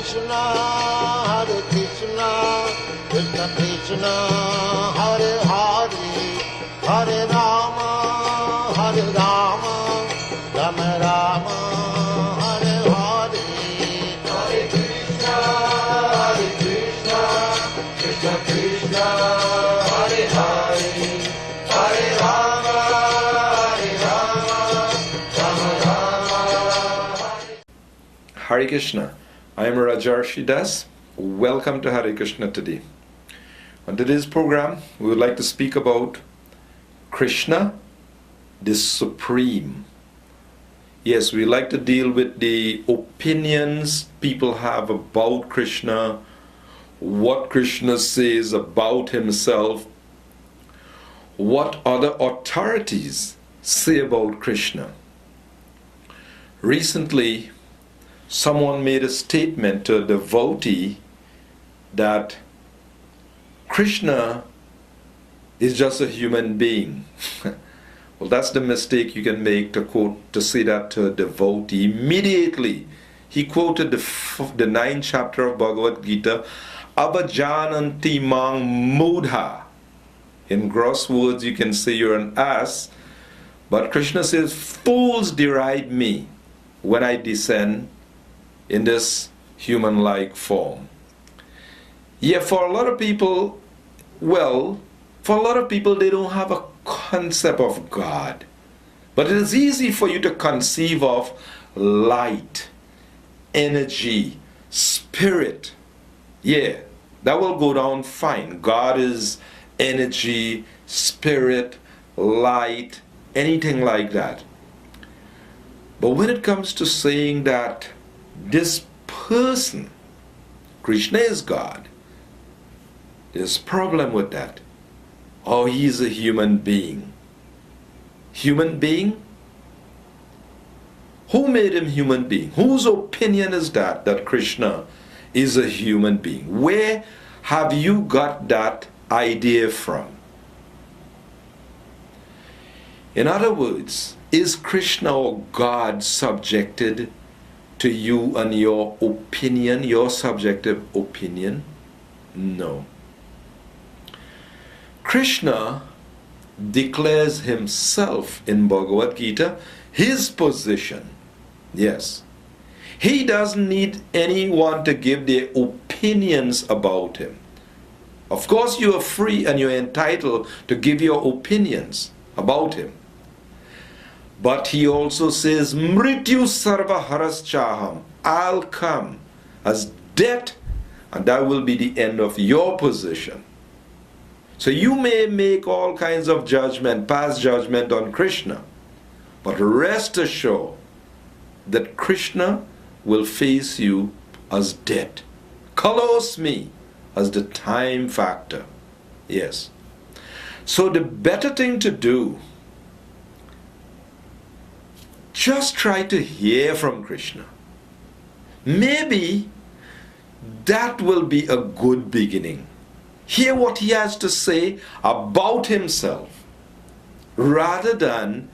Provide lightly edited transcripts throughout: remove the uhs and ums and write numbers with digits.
Krishna, Krishna Krishna, Hare Hare, Hare Rama, Rama Rama, Hare Hare. Hare Krishna, Krishna Krishna, Hare Hare, Hare Rama, Rama Rama. Hare Krishna. I am Rajarsi Dasa. Welcome to Hare Krishna today. On today's program, we would like to speak about Krishna the Supreme. Yes, we like to deal with the opinions people have about Krishna, what Krishna says about himself, what other authorities say about Krishna. Recently, someone made a statement to a devotee that Krishna is just a human being. Well, that's the mistake you can make to say that to a devotee. Immediately, he quoted the 9th chapter of Bhagavad Gita, Abhajananti mang mudha. In gross words, you can say you're an ass, but Krishna says, fools deride me when I descend in this human-like form. Yeah, for a lot of people, they don't have a concept of God. But it is easy for you to conceive of light, energy, spirit. Yeah, that will go down fine. God is energy, spirit, light, anything like that. But when it comes to saying that this person, Krishna is God, there's a problem with that. Oh, he's a human being. Human being? Who made him human being? Whose opinion is that Krishna is a human being? Where have you got that idea from? In other words, is Krishna or God subjected to you and your opinion, your subjective opinion? No. Krishna declares himself in Bhagavad Gita, his position. Yes. He doesn't need anyone to give their opinions about him. Of course, you are free and you're entitled to give your opinions about him. But he also says, Mrityu sarva haraschaham, I'll come as death, and that will be the end of your position. So you may make all kinds of judgment, pass judgment on Krishna, but rest assured that Krishna will face you as death. Kalos me as the time factor. Yes. So the better thing to do, just try to hear from Krishna. Maybe that will be a good beginning. Hear what he has to say about himself, rather than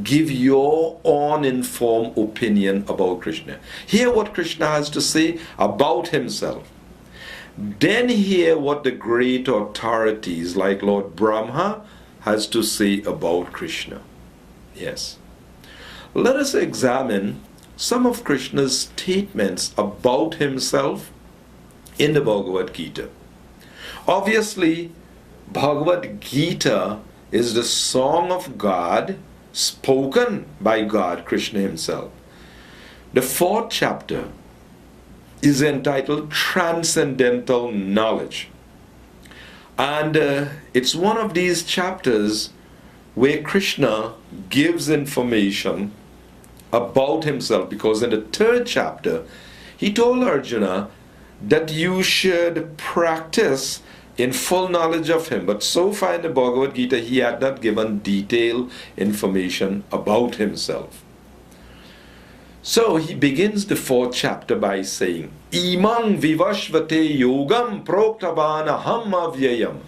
give your uninformed opinion about Krishna. Hear what Krishna has to say about himself. Then hear what the great authorities like Lord Brahma has to say about Krishna. Yes. Let us examine some of Krishna's statements about himself in the Bhagavad Gita. Obviously, Bhagavad Gita is the song of God spoken by God, Krishna himself. The 4th chapter is entitled Transcendental Knowledge. And it's one of these chapters where Krishna gives information about himself, because in the 3rd chapter, he told Arjuna that you should practice in full knowledge of him. But so far in the Bhagavad Gita, he had not given detailed information about himself. So he begins the 4th chapter by saying, Imang vivashvate yogam proktavan aham avyayam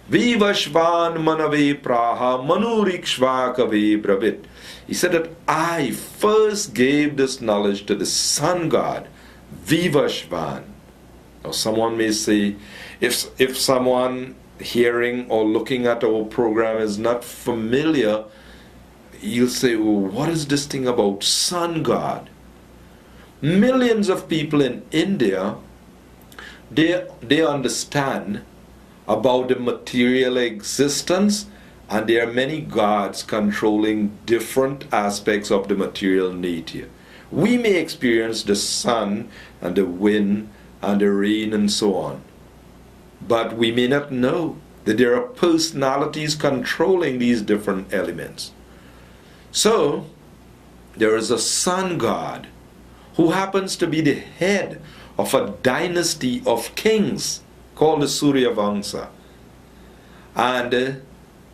vivashvan manave praha manurikshvakave bravit. He said that I first gave this knowledge to the sun god, Vivashvan. Or someone may say, if someone hearing or looking at our program is not familiar, you'll say, well, what is this thing about sun god? Millions of people in India, they understand about the material existence, and there are many gods controlling different aspects of the material nature. We may experience the sun and the wind and the rain and so on, but we may not know that there are personalities controlling these different elements. So there is a sun god who happens to be the head of a dynasty of kings called the Surya Vamsa. And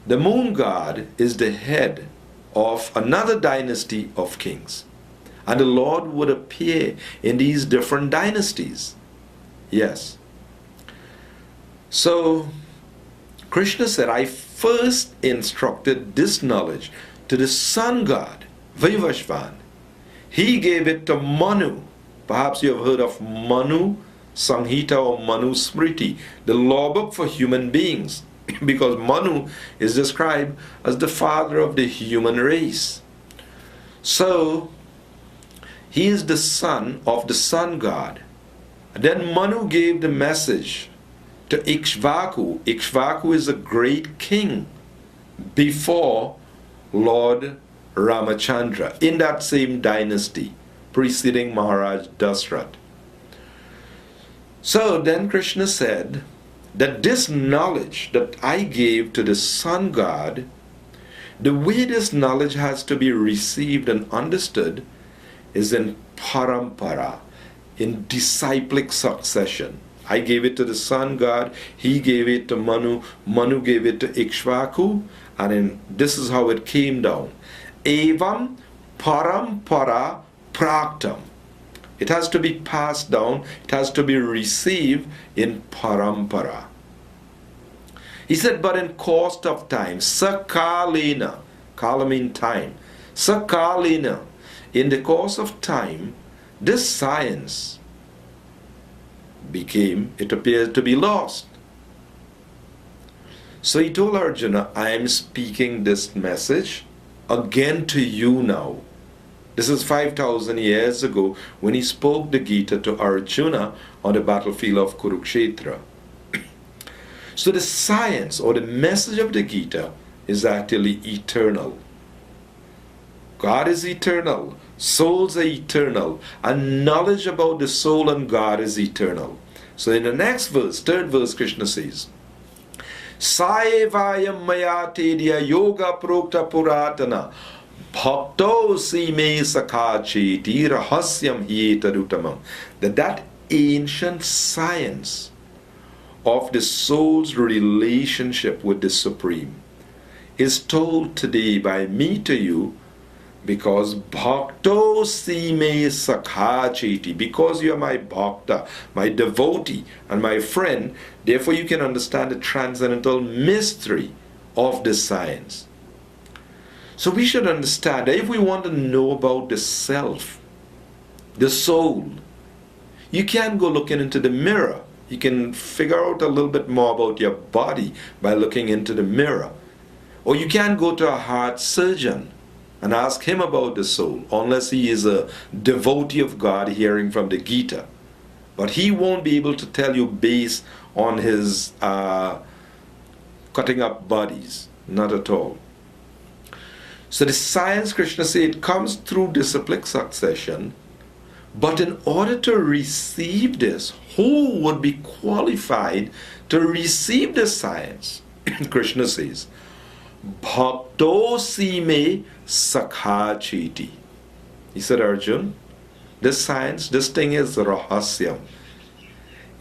the moon god is the head of another dynasty of kings. And the Lord would appear in these different dynasties. Yes. So Krishna said, I first instructed this knowledge to the sun god, Vaivashvan. He gave it to Manu. Perhaps you have heard of Manu Samhita or Manu Smriti, the law book for human beings, because Manu is described as the father of the human race. So he is the son of the sun god. Then Manu gave the message to Ikshvaku. Ikshvaku is a great king before Lord Ramachandra in that same dynasty preceding Maharaj Dasrath. So then Krishna said that this knowledge that I gave to the sun god, the way this knowledge has to be received and understood is in parampara, in disciplic succession. I gave it to the sun god, he gave it to Manu, Manu gave it to Ikshvaku, and this is how it came down. Evam parampara praktam. It has to be passed down, it has to be received in parampara. He said, but in course of time, sakalena, kala mean time, sakalena, in the course of time, this science it appears to be lost. So he told Arjuna, I am speaking this message again to you now. This is 5,000 years ago when he spoke the Gita to Arjuna on the battlefield of Kurukshetra. So the science or the message of the Gita is actually eternal. God is eternal, souls are eternal, and knowledge about the soul and God is eternal. So in the next verse, third verse, Krishna says, Saevayam maya tedya yoga prokta puratana bhakto sime sakacheti rahasyam hietarutamam. That ancient science of the soul's relationship with the Supreme is told today by me to you, because bhakto sime sakhacheti, because you are my bhakta, my devotee and my friend, therefore you can understand the transcendental mystery of this science. So we should understand that if we want to know about the self, the soul, you can't go looking into the mirror. You can figure out a little bit more about your body by looking into the mirror. Or you can't go to a heart surgeon and ask him about the soul, unless he is a devotee of God hearing from the Gita. But he won't be able to tell you based on his cutting up bodies. Not at all. So the science, Krishna said, it comes through disciplic succession. But in order to receive this, who would be qualified to receive this science? Krishna says, Bhakto sime sakhacheti. He said, Arjun, this science, this thing is rahasyam.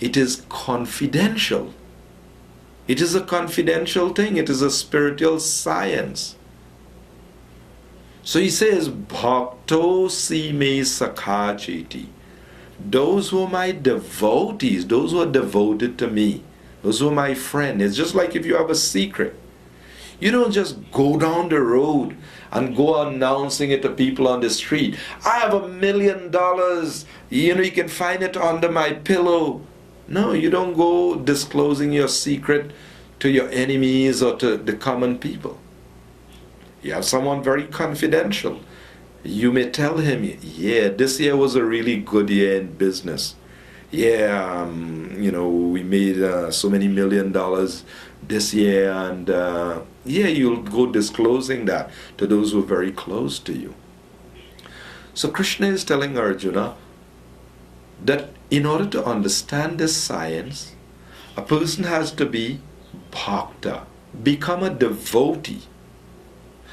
It is confidential. It is a confidential thing. It is a spiritual science. So he says, Bhakto sime sakhacheti. Those who are my devotees, those who are devoted to me, those who are my friend. It's just like if you have a secret. You don't just go down the road and go announcing it to people on the street. I have $1 million. You can find it under my pillow. No, you don't go disclosing your secret to your enemies or to the common people. You have someone very confidential. You may tell him, yeah, this year was a really good year in business. Yeah, we made so many $1 million this year, and yeah, you'll go disclosing that to those who are very close to you. So Krishna is telling Arjuna that in order to understand this science, a person has to be bhakta, become a devotee.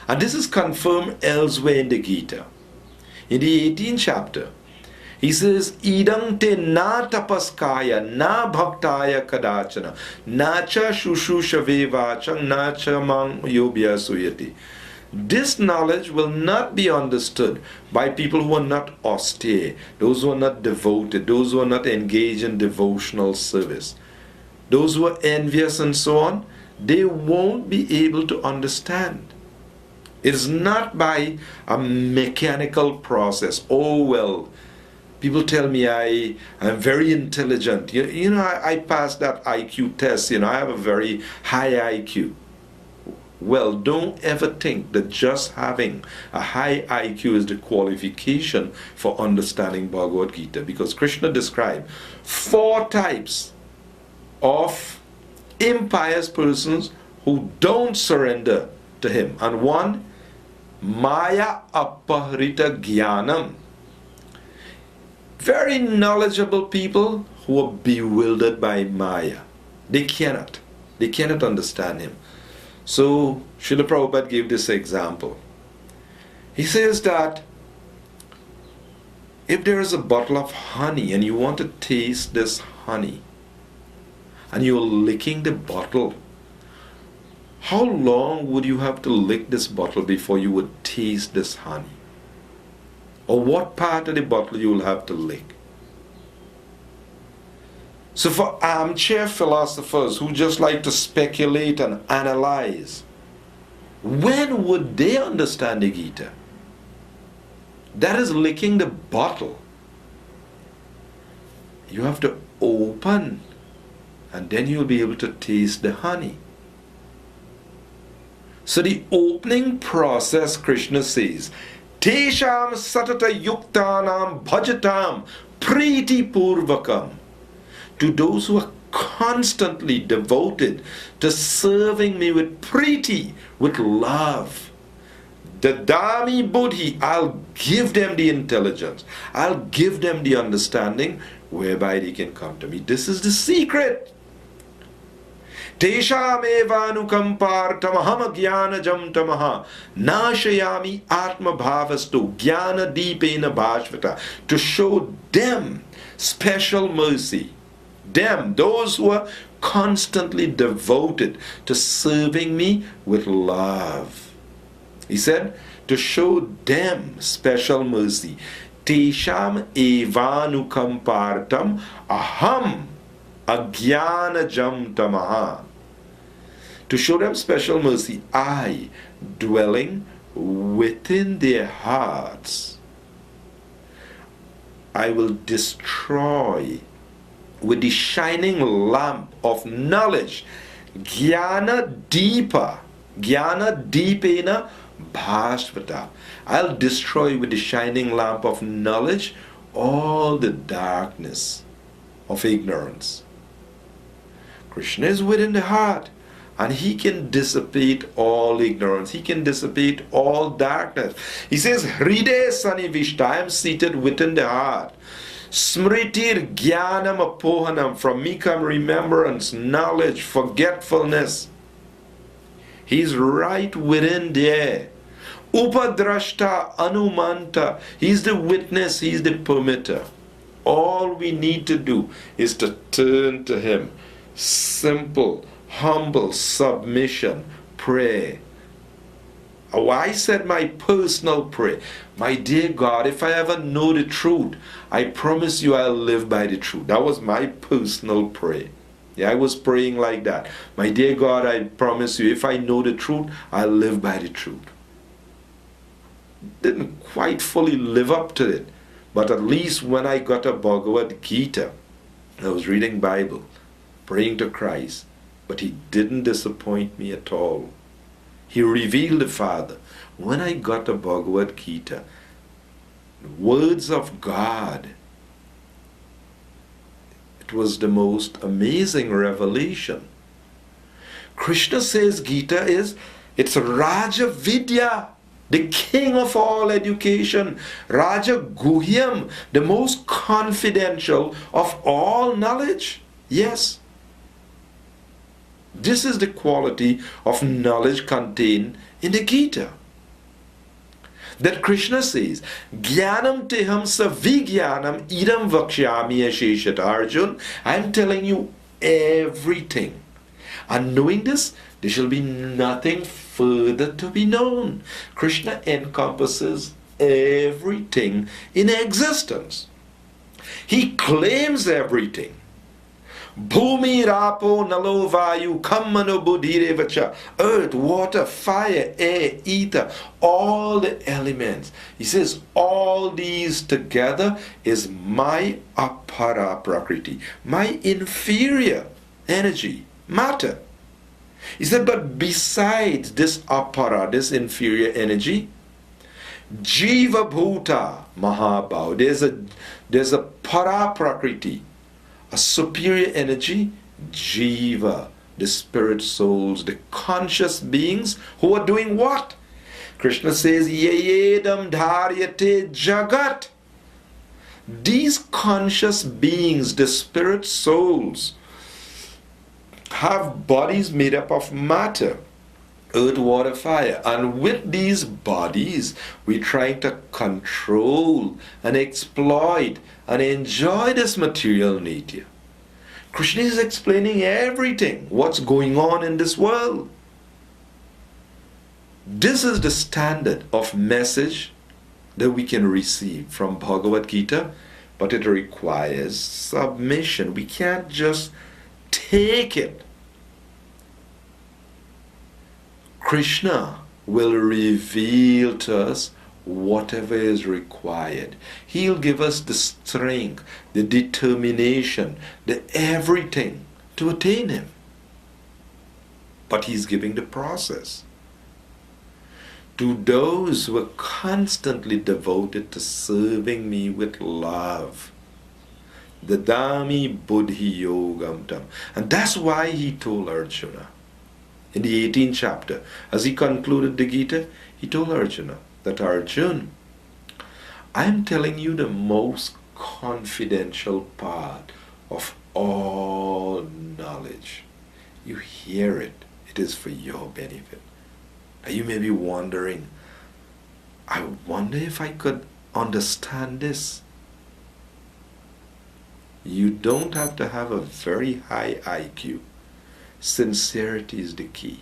And this is confirmed elsewhere in the Gita. In the 18th chapter, he says, Idang te na tapaskaya, na bhaktaya kadachana, na cha shushushave vachang, na cha mang yobhya suyati. This knowledge will not be understood by people who are not austere, those who are not devoted, those who are not engaged in devotional service, those who are envious and so on. They won't be able to understand. It's not by a mechanical process. Oh, well, people tell me I'm very intelligent. I passed that IQ test. I have a very high IQ. Well, don't ever think that just having a high IQ is the qualification for understanding Bhagavad Gita, because Krishna described 4 types of impious persons who don't surrender to him. And one, Maya Apahrita Jnanam. Very knowledgeable people who are bewildered by Maya. They cannot understand him. So Srila Prabhupada gave this example. He says that if there is a bottle of honey and you want to taste this honey, and you're licking the bottle, how long would you have to lick this bottle before you would taste this honey? Or what part of the bottle you will have to lick? So for armchair philosophers who just like to speculate and analyze, when would they understand the Gita? That is licking the bottle. You have to open, and then you'll be able to taste the honey. So the opening process, Krishna says, Tesham satata yuktanam bhajatam priti purvakam. To those who are constantly devoted to serving me with priti, with love. Dadami buddhi, I'll give them the intelligence. I'll give them the understanding whereby they can come to me. This is the secret. Tesham evanukampartamaham jnanajam tamaha nashayami atma bhavastu jnana deepena bhashvata. To show them special mercy. Them, those who are constantly devoted to serving me with love. He said, to show them special mercy. Tesham evanukampartam aham ajnanajam tamaha. To show them special mercy, I, dwelling within their hearts, I will destroy with the shining lamp of knowledge, jnana deepena bhasvata. I'll destroy with the shining lamp of knowledge all the darkness of ignorance. Krishna is within the heart, and he can dissipate all ignorance. He can dissipate all darkness. He says, Hriday sanivishta, I am seated within the heart. Smritir jnanam apohanam, from me come remembrance, knowledge, forgetfulness. He's right within there. Upadrashta anumanta, he's the witness, he's the permitter. All we need to do is to turn to him. Simple, humble submission, prayer. Oh, I said my personal prayer. My dear God, if I ever know the truth, I promise you I'll live by the truth. That was my personal prayer. Yeah, I was praying like that. My dear God, I promise you, if I know the truth, I'll live by the truth. Didn't quite fully live up to it. But at least when I got a Bhagavad Gita, I was reading Bible, praying to Christ, but he didn't disappoint me at all. He revealed the Father. When I got the Bhagavad Gita, the words of God, it was the most amazing revelation. Krishna says Gita it's Raja Vidya, the king of all education, Raja Guhyam, the most confidential of all knowledge. Yes. This is the quality of knowledge contained in the Gita. That Krishna says, Jnanam teham savigyanam idam vakshyami asheshat Arjun. I am telling you everything. And knowing this, there shall be nothing further to be known. Krishna encompasses everything in existence. He claims everything. Bhumi rapo nalo vayu kammano buddhirevacha. Earth, water, fire, air, ether, all the elements. He says all these together is my apara prakriti, my inferior energy, matter. He said, but besides this apara, this inferior energy, jiva bhuta mahabhav, there's a para prakriti, a superior energy, jiva, the spirit souls, the conscious beings who are doing what? Krishna says, yeyedam dharyate jagat. These conscious beings, the spirit souls, have bodies made up of matter, earth, water, fire. And with these bodies, we're trying to control and exploit and enjoy this material nature. Krishna is explaining everything, what's going on in this world. This is the standard of message that we can receive from Bhagavad Gita, but it requires submission. We can't just take it. Krishna will reveal to us whatever is required. He'll give us the strength, the determination, the everything to attain Him. But He's giving the process. To those who are constantly devoted to serving me with love, Dadami Buddhi Yogam Tam. And that's why he told Arjuna, in the 18th chapter, as he concluded the Gita, he told Arjuna that Arjuna, I am telling you the most confidential part of all knowledge. You hear it. It is for your benefit. And you may be wondering, I wonder if I could understand this. You don't have to have a very high IQ. Sincerity is the key.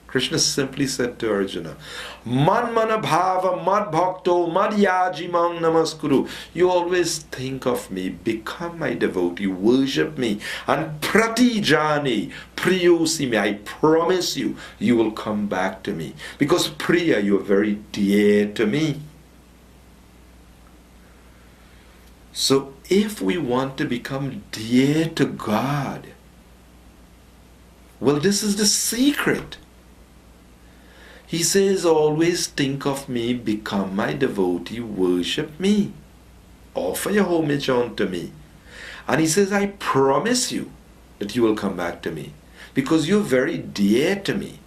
Krishna simply said to Arjuna, Manmana bhava mad bhakto mad yajimam namaskuru. You always think of me, become my devotee, worship me, and pratijani priyosimi. I promise you, you will come back to me. Because Priya, you are very dear to me. So if we want to become dear to God, well, this is the secret. He says, always think of me, become my devotee, worship me, offer your homage unto me. And he says, I promise you that you will come back to me because you're very dear to me.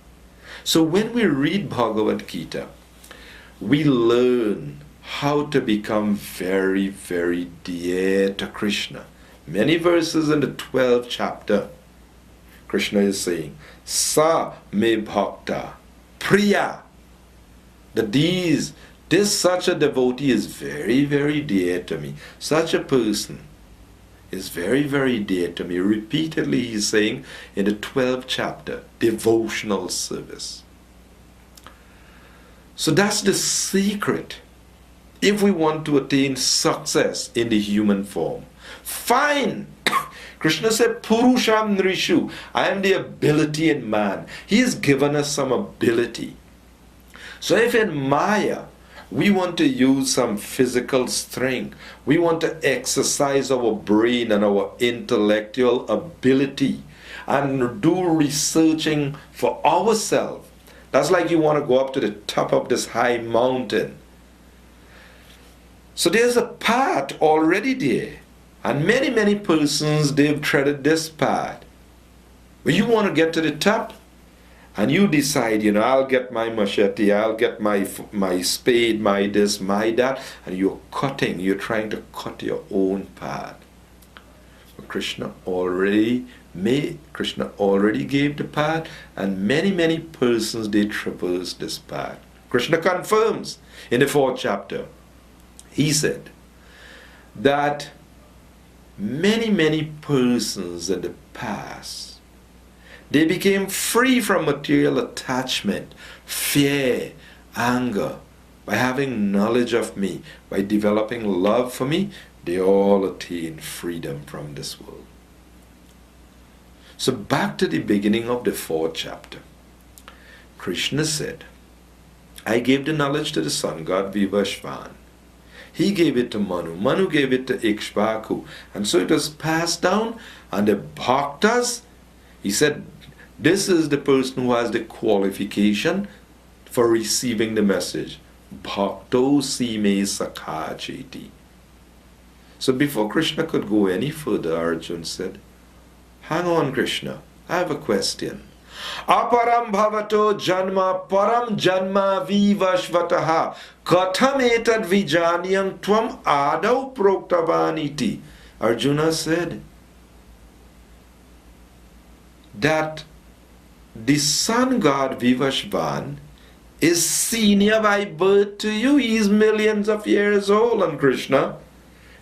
So when we read Bhagavad Gita, we learn how to become very, very dear to Krishna. Many verses in the 12th chapter, Krishna is saying, Sa me bhakta, Priya, that this such a devotee is very, very dear to me. Such a person is very, very dear to me. Repeatedly he's saying in the 12th chapter, devotional service. So that's the secret. If we want to attain success in the human form, fine. Krishna said, Purusham Nrishu, I am the ability in man. He has given us some ability. So if in Maya We want to use some physical strength. We want to exercise our brain and our intellectual ability and do researching for ourselves. That's like you want to go up to the top of this high mountain. So there's a path already there. And many, many persons, they've treaded this path. But you want to get to the top, and you decide, I'll get my machete, I'll get my spade, my this, my that, and you're trying to cut your own path. But Krishna already gave the path, and many, many persons, they traverse this path. Krishna confirms in the 4th chapter. He said that many, many persons in the past, they became free from material attachment, fear, anger. By having knowledge of me, by developing love for me, they all attain freedom from this world. So back to the beginning of the 4th chapter. Krishna said, I gave the knowledge to the sun god Vivashvan. He gave it to Manu. Manu gave it to Ikshvaku. And so it was passed down, and the Bhaktas, he said, this is the person who has the qualification for receiving the message. Bhakto sime sakacheti. So before Krishna could go any further, Arjuna said, hang on, Krishna, I have a question. Aparam bhavato janma param janma vivashvataha katham etad vijanyam tvam adau proktavaniti. Arjuna said that the sun god Vivashvan is senior by birth to you. He is millions of years old. And Krishna,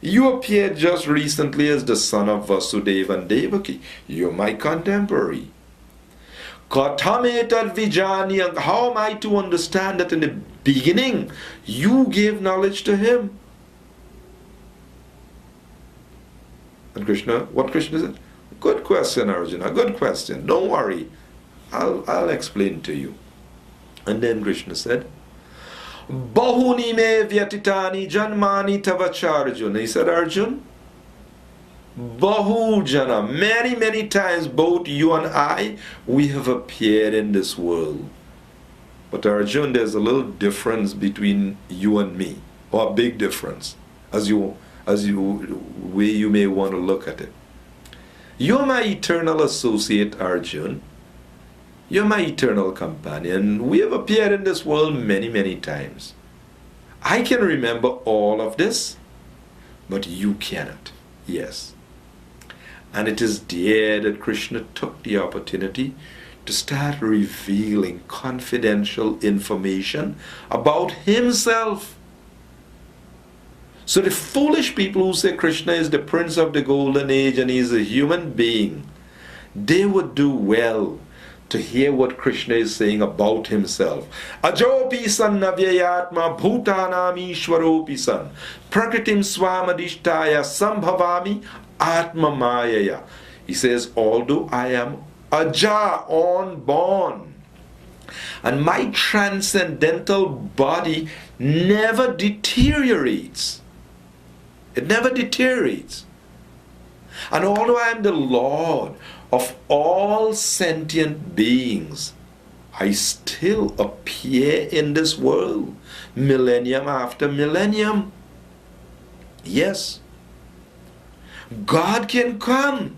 you appeared just recently as the son of Vasudeva and Devaki. You're my contemporary. Kathametad Vijanyam. How am I to understand that in the beginning you gave knowledge to him? And Krishna, what Krishna said? Good question, Arjuna, good question. Don't worry. I'll explain to you. And then Krishna said, Bahuni me vyatitani janmani tavacharjuna. He said, Arjun, Bahujana, many, many times both you and I, we have appeared in this world. But Arjun, there's a little difference between you and me, or a big difference, as you way you may want to look at it. You're my eternal associate, Arjun. You're my eternal companion. We have appeared in this world many, many times. I can remember all of this, but you cannot. Yes. And it is there that Krishna took the opportunity to start revealing confidential information about himself. So the foolish people who say Krishna is the prince of the golden age and he is a human being, they would do well to hear what Krishna is saying about himself. Ajopi san navyayatma bhutanam ishwaropi san prakritim swamadishtaya sambhavami atma mayaya. He says, although I am aja, unborn, and my transcendental body never deteriorates. It never deteriorates. And although I am the Lord of all sentient beings, I still appear in this world millennium after millennium. Yes, God can come.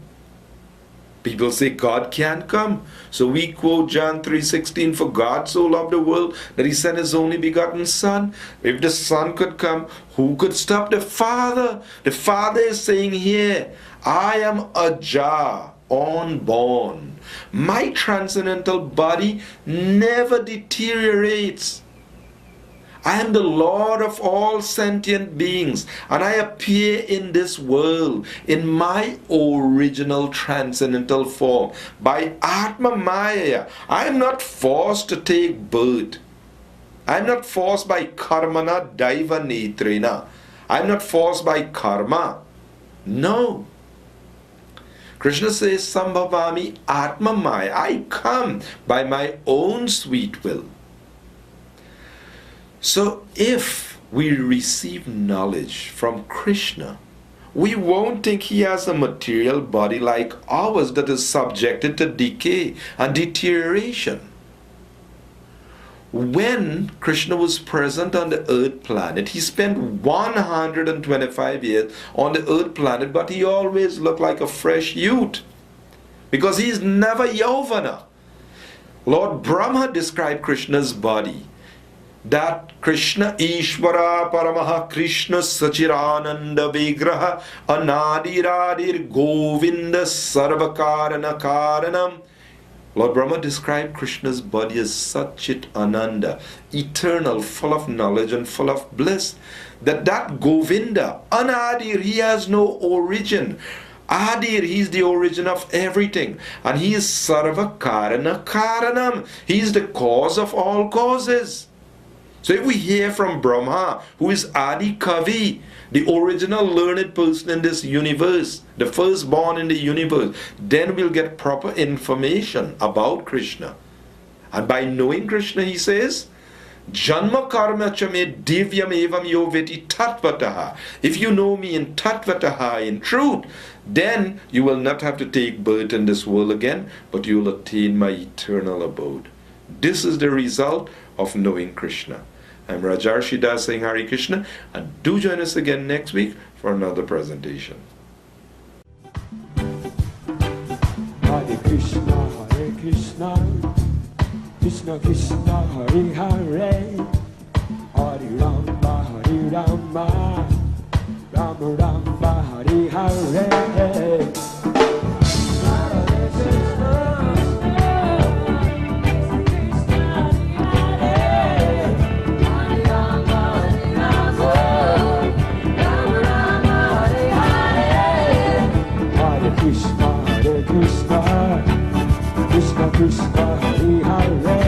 People say God can't come. So we quote John 3:16, for God so loved the world that he sent his only begotten Son. If the Son could come, who could stop the Father? The Father is saying here, I am aja, unborn. My transcendental body never deteriorates. I am the Lord of all sentient beings, and I appear in this world in my original transcendental form by Atma Maya. I am not forced to take birth. I am not forced by karmana daiva netrena. I am not forced by karma. No. Krishna says, Sambhavami Atma Maya. I come by my own sweet will. So if we receive knowledge from Krishna, we won't think he has a material body like ours that is subjected to decay and deterioration. When Krishna was present on the earth planet, he spent 125 years on the earth planet, but he always looked like a fresh youth because he is never Yauvana. Lord Brahma described Krishna's body, that Krishna Ishvara Paramaha Krishna Sachirananda Vigraha Anadiradir Govinda Sarvakarana Karanam. Lord Brahma described Krishna's body as Satchit Ananda, eternal, full of knowledge and full of bliss. That Govinda, Anadir, he has no origin. Adir, he is the origin of everything. And he is Sarvakarana Karanam. He is the cause of all causes. So if we hear from Brahma, who is Adi Kavi, the original learned person in this universe, the firstborn in the universe, then we'll get proper information about Krishna. And by knowing Krishna, he says, Janma karma chame divyam evam yo veti tatvataha. If you know me in tatvataha, in truth, then you will not have to take birth in this world again, but you will attain my eternal abode. This is the result of knowing Krishna. I'm Rajarsi Dasa saying Hare Krishna, and do join us again next week for another presentation. Hare Krishna, Krishna Krishna, Hare Hare, Hare Rama, Rama Rama, Hare Hare. Krishna Krishna Hare Hare, Hare Rama Hare Rama, Rama Rama Hare Hare. Hare Krishna Krishna Krishna Hare Hare,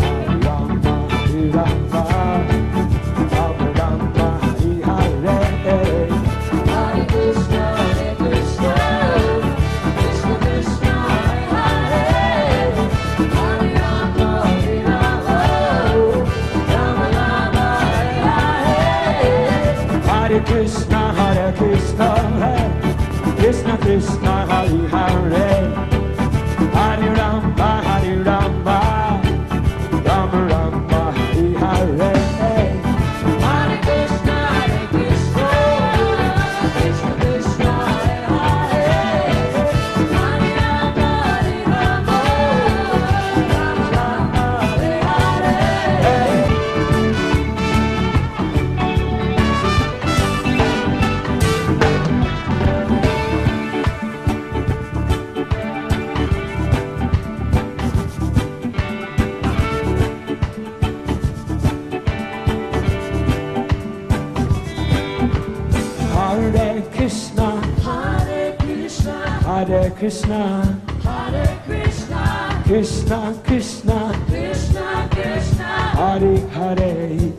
Hare Rama Hare Rama, Rama Rama Hare Hare. Hare Krishna Krishna Krishna Hare Hare, Hare Rama Hare Rama, Rama Rama Hare Hare. Hare Krishna Krishna Krishna Hare Hare, Hare Rama Hare Rama, Rama Rama Hare Hare. Hare Krishna, Krishna Krishna, Krishna Krishna, Hare Hare.